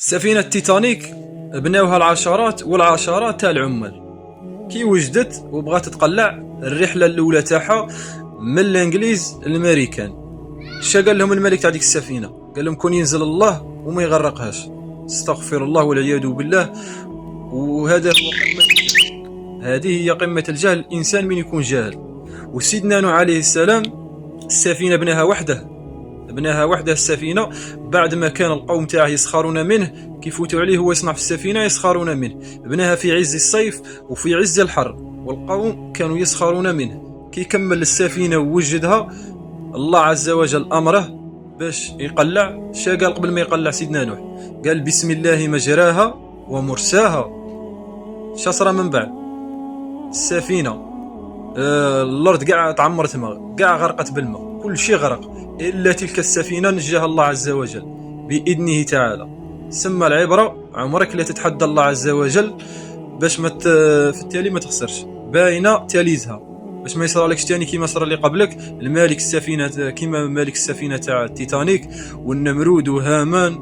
سفينة تيتانيك بناوها العشرات والعشرات تاع العمال. كي وجدت وبغات تقلع الرحلة الأولى تاعها من الإنجليز للأمريكان، شا قال لهم الملك تاع ديك السفينة؟ قال لهم كون ينزل الله وما يغرقهاش. استغفر الله والعياذ بالله. وهذا هو هذه هي قمة الجهل، الإنسان من يكون جاهل. وسيدنا نوح عليه السلام السفينة بناها وحده السفينة بعد ما كان القوم تاعه يسخرون منه، كيفوتوا عليه هو يصنع في السفينة يسخرون منه. بناها في عز الصيف وفي عز الحر والقوم كانوا يسخرون منه. كي كمل السفينة ووجدها، الله عز وجل أمره باش يقلع. شا قال قبل ما يقلع سيدنا نوح؟ قال بسم الله مجراها ومرساها. شا صرا من بعد؟ السفينة الأرض قاع تعمرت ماء، قاع غرقت بالماء، كل شيء غرق إلا تلك السفينة نجاها الله عز وجل بإذنه تعالى. سمى العبرة عمرك لا تتحدى الله عز وجل باش ما في التالي ما تخسرش، باينة تاليزها باش ما يصرى لكش تاني كيما صرا اللي قبلك. المالك السفينة كيما مالك السفينة تاع التيتانيك والنمرود وهامان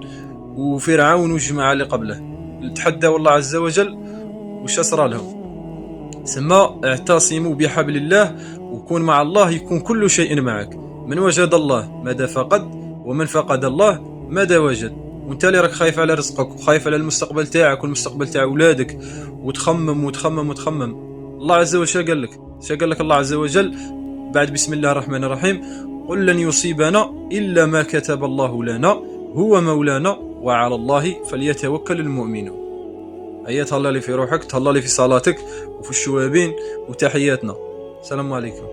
وفرعون والجماعة اللي قبله تحدى الله عز وجل وش صرا لهم. سما اعتصموا بحبل الله وكون مع الله يكون كل شيء معك. من وجد الله ماذا فقد، ومن فقد الله ماذا وجد. وانت اللي راك خايف على رزقك وخايف على المستقبل تاعك والمستقبل تاع اولادك وتخمم. الله عز وجل شا قال لك الله عز وجل بعد بسم الله الرحمن الرحيم؟ قل لن يصيبنا الا ما كتب الله لنا هو مولانا وعلى الله فليتوكل المؤمنون. هيا تهلا لي في روحك، تهلا لي في صلاتك وفي الشوابين، وتحياتنا. السلام عليكم.